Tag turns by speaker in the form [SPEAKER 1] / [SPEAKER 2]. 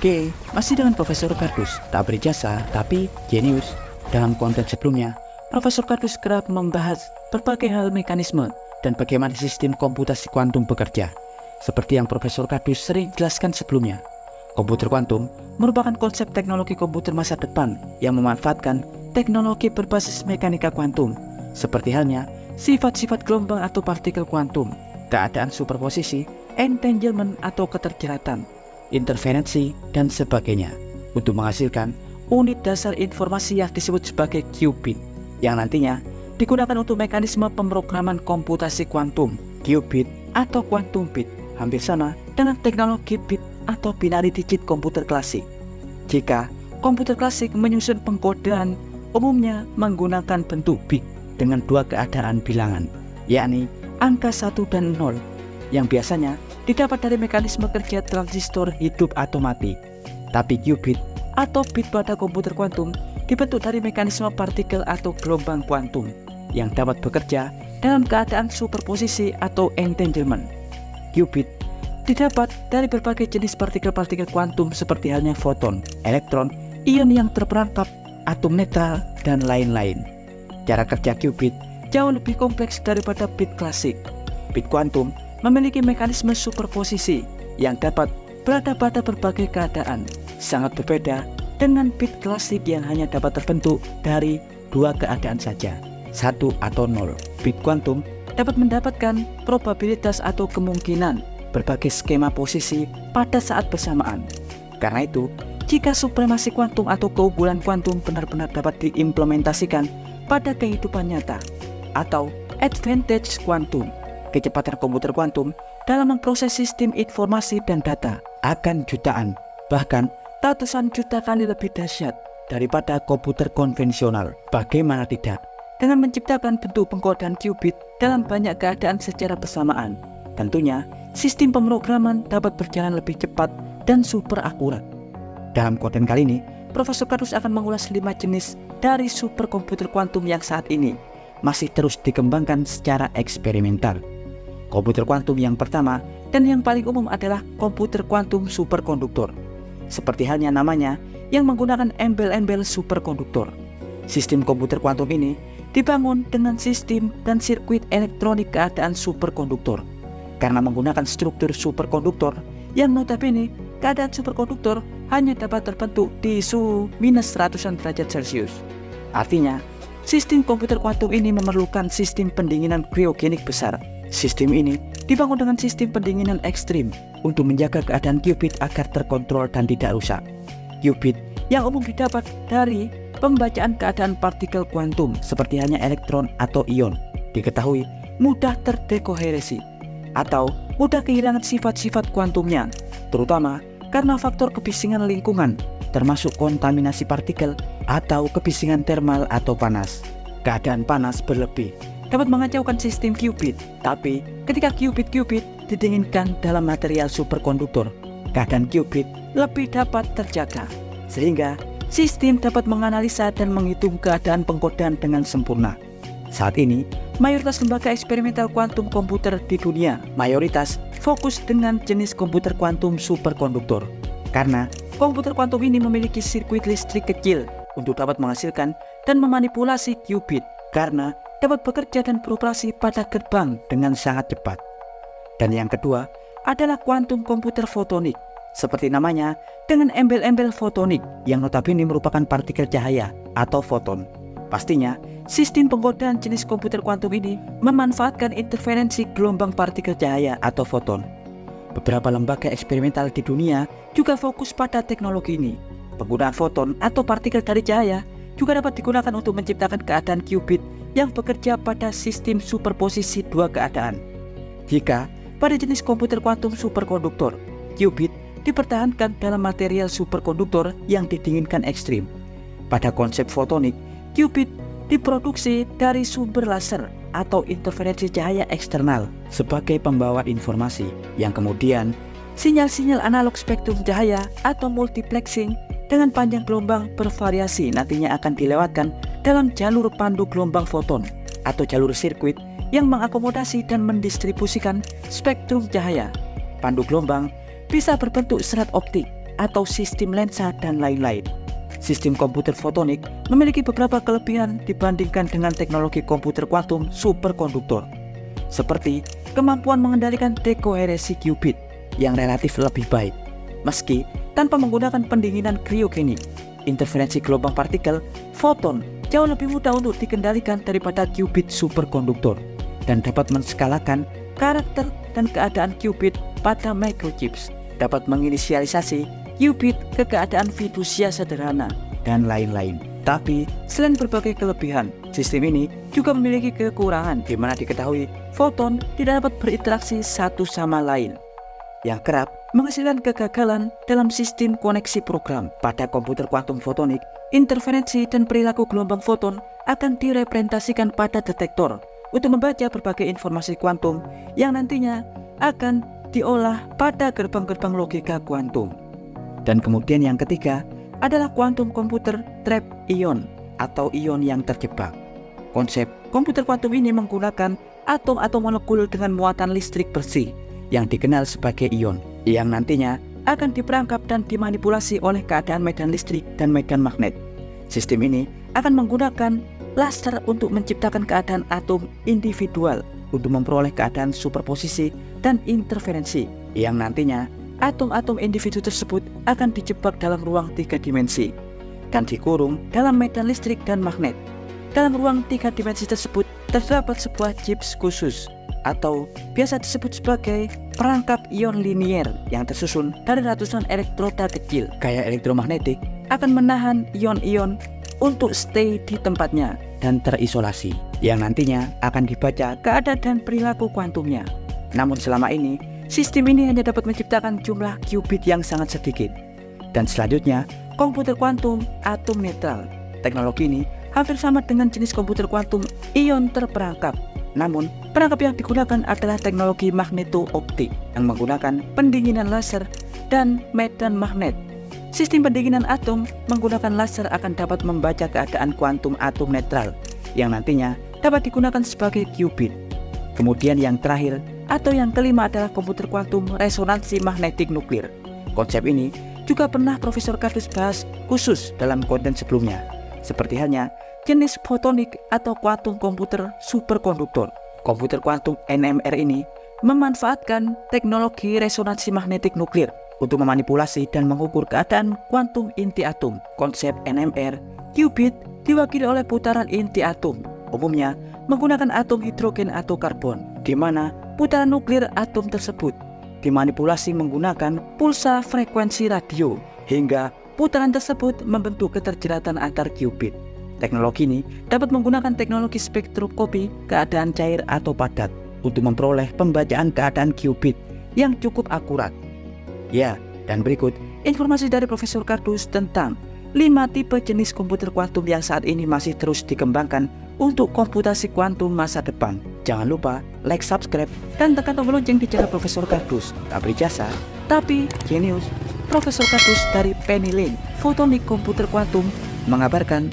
[SPEAKER 1] Oke, masih dengan Profesor Kardus, tak berjasa tapi jenius. Dalam konten sebelumnya, Profesor Kardus kerap membahas berbagai hal mekanisme dan bagaimana sistem komputasi kuantum bekerja. Seperti yang Profesor Kardus sering jelaskan sebelumnya, komputer kuantum merupakan konsep teknologi komputer masa depan yang memanfaatkan teknologi berbasis mekanika kuantum, seperti halnya sifat-sifat gelombang atau partikel kuantum, keadaan superposisi, entanglement atau keterjeratan, interferensi, dan sebagainya, untuk menghasilkan unit dasar informasi yang disebut sebagai qubit, yang nantinya digunakan untuk mekanisme pemrograman komputasi kuantum. Qubit atau quantum bit hampir sama dengan teknologi bit atau binary digit komputer klasik. Jika komputer klasik menyusun pengkodean, umumnya menggunakan bentuk bit dengan dua keadaan bilangan, yakni angka 1 dan 0, yang biasanya didapat dari mekanisme kerja transistor hidup atau mati. Tapi qubit atau bit pada komputer kuantum dibentuk dari mekanisme partikel atau gelombang kuantum yang dapat bekerja dalam keadaan superposisi atau entanglement. Qubit didapat dari berbagai jenis partikel-partikel kuantum seperti halnya foton, elektron, ion yang terperangkap, atom netral, dan lain-lain. Cara kerja qubit jauh lebih kompleks daripada bit klasik. Bit kuantum memiliki mekanisme superposisi yang dapat berada pada berbagai keadaan, sangat berbeda dengan bit klasik yang hanya dapat terbentuk dari dua keadaan saja, 1 atau 0. Bit kuantum dapat mendapatkan probabilitas atau kemungkinan berbagai skema posisi pada saat bersamaan. Karena itu, jika supremasi kuantum atau keunggulan kuantum benar-benar dapat diimplementasikan pada kehidupan nyata, atau advantage kuantum, kecepatan komputer kuantum dalam memproses sistem informasi dan data akan jutaan, bahkan ratusan juta kali lebih dahsyat daripada komputer konvensional. Bagaimana tidak? Dengan menciptakan bentuk pengkodean qubit dalam banyak keadaan secara bersamaan, tentunya sistem pemrograman dapat berjalan lebih cepat dan super akurat. Dalam konten kali ini, Profesor Kardus akan mengulas 5 jenis dari superkomputer kuantum yang saat ini masih terus dikembangkan secara eksperimental. Komputer kuantum yang pertama dan yang paling umum adalah komputer kuantum superkonduktor. Seperti halnya namanya yang menggunakan embel-embel superkonduktor. Sistem komputer kuantum ini dibangun dengan sistem dan sirkuit elektronik keadaan superkonduktor. Karena menggunakan struktur superkonduktor yang notabene keadaan superkonduktor hanya dapat terbentuk di suhu minus ratusan derajat Celcius. Artinya, sistem komputer kuantum ini memerlukan sistem pendinginan kriogenik besar. Sistem ini dibangun dengan sistem pendinginan ekstrim untuk menjaga keadaan qubit agar terkontrol dan tidak rusak. Qubit yang umum didapat dari pembacaan keadaan partikel kuantum seperti halnya elektron atau ion diketahui mudah terdekoheresi atau mudah kehilangan sifat-sifat kuantumnya, terutama karena faktor kebisingan lingkungan termasuk kontaminasi partikel atau kebisingan termal atau panas. Keadaan panas berlebih dapat mengacaukan sistem qubit, tapi ketika qubit didinginkan dalam material superkonduktor, keadaan qubit lebih dapat terjaga, sehingga sistem dapat menganalisa dan menghitung keadaan pengkodean dengan sempurna. Saat ini, mayoritas lembaga eksperimental kuantum komputer di dunia mayoritas fokus dengan jenis komputer kuantum superkonduktor, karena komputer kuantum ini memiliki sirkuit listrik kecil untuk dapat menghasilkan dan memanipulasi qubit, karena dapat bekerja dan beroperasi pada gerbang dengan sangat cepat. Dan yang kedua adalah kuantum komputer fotonik, seperti namanya dengan embel-embel fotonik yang notabene merupakan partikel cahaya atau foton. Pastinya, sistem pengkodean jenis komputer kuantum ini memanfaatkan interferensi gelombang partikel cahaya atau foton. Beberapa lembaga eksperimental di dunia juga fokus pada teknologi ini. Penggunaan foton atau partikel dari cahaya juga dapat digunakan untuk menciptakan keadaan qubit yang bekerja pada sistem superposisi dua keadaan. Jika pada jenis komputer kuantum superkonduktor, qubit dipertahankan dalam material superkonduktor yang didinginkan ekstrim. Pada konsep fotonik, qubit diproduksi dari sumber laser atau interferensi cahaya eksternal sebagai pembawa informasi, yang kemudian sinyal-sinyal analog spektrum cahaya atau multiplexing dengan panjang gelombang bervariasi nantinya akan dilewatkan dalam jalur pandu gelombang foton atau jalur sirkuit yang mengakomodasi dan mendistribusikan spektrum cahaya. Pandu gelombang bisa berbentuk serat optik atau sistem lensa, dan lain-lain. Sistem komputer fotonik memiliki beberapa kelebihan dibandingkan dengan teknologi komputer kuantum superkonduktor, seperti kemampuan mengendalikan dekoheresi qubit yang relatif lebih baik, meski tanpa menggunakan pendinginan kriogenik. Interferensi gelombang partikel, foton, jauh lebih mudah untuk dikendalikan daripada qubit superkonduktor, dan dapat menskalakan karakter dan keadaan qubit pada microchips, dapat menginisialisasi qubit ke keadaan fidusia sederhana, dan lain-lain. Tapi, selain berbagai kelebihan, sistem ini juga memiliki kekurangan di mana diketahui foton tidak dapat berinteraksi satu sama lain, yang kerap menghasilkan kegagalan dalam sistem koneksi program. Pada komputer kuantum fotonik, interferensi dan perilaku gelombang foton akan direpresentasikan pada detektor untuk membaca berbagai informasi kuantum yang nantinya akan diolah pada gerbang-gerbang logika kuantum. Dan kemudian yang ketiga adalah kuantum komputer trap ion atau ion yang terjebak. Konsep komputer kuantum ini menggunakan atom-atom molekul dengan muatan listrik bersih yang dikenal sebagai ion, yang nantinya akan diperangkap dan dimanipulasi oleh keadaan medan listrik dan medan magnet. Sistem ini akan menggunakan laser untuk menciptakan keadaan atom individual untuk memperoleh keadaan superposisi dan interferensi, yang nantinya atom-atom individu tersebut akan dijebak dalam ruang 3 dimensi dan dikurung dalam medan listrik dan magnet. Dalam ruang 3 dimensi tersebut terdapat sebuah chips khusus atau biasa disebut sebagai perangkap ion linier yang tersusun dari ratusan elektroda kecil. Gaya elektromagnetik akan menahan ion-ion untuk stay di tempatnya dan terisolasi, yang nantinya akan dibaca keadaan dan perilaku kuantumnya. Namun selama ini, sistem ini hanya dapat menciptakan jumlah qubit yang sangat sedikit. Dan selanjutnya, komputer kuantum atom netral. Teknologi ini hampir sama dengan jenis komputer kuantum ion terperangkap. Namun, perangkap yang digunakan adalah teknologi magneto-optik yang menggunakan pendinginan laser dan medan magnet. Sistem pendinginan atom menggunakan laser akan dapat membaca keadaan kuantum atom netral yang nantinya dapat digunakan sebagai qubit. Kemudian yang terakhir atau yang kelima adalah komputer kuantum resonansi magnetik nuklir. Konsep ini juga pernah Profesor Cardus bahas khusus dalam konten sebelumnya, seperti halnya jenis fotonik atau kuantum komputer superkonduktor. Komputer kuantum NMR ini memanfaatkan teknologi resonansi magnetik nuklir untuk memanipulasi dan mengukur keadaan kuantum inti atom. Konsep NMR, qubit diwakili oleh putaran inti atom, umumnya menggunakan atom hidrogen atau karbon, di mana putaran nuklir atom tersebut dimanipulasi menggunakan pulsa frekuensi radio hingga putaran tersebut membentuk keterjeratan antar qubit. Teknologi ini dapat menggunakan teknologi spektroskopi keadaan cair atau padat untuk memperoleh pembacaan keadaan qubit yang cukup akurat. Ya, dan berikut informasi dari Profesor Cardus tentang 5 tipe jenis komputer kuantum yang saat ini masih terus dikembangkan untuk komputasi kuantum masa depan. Jangan lupa like, subscribe, dan tekan tombol lonceng di channel Profesor Cardus. Tak berjasa, tapi genius. Profesor Cardus dari Penny Lane Photonic Komputer Kuantum mengabarkan.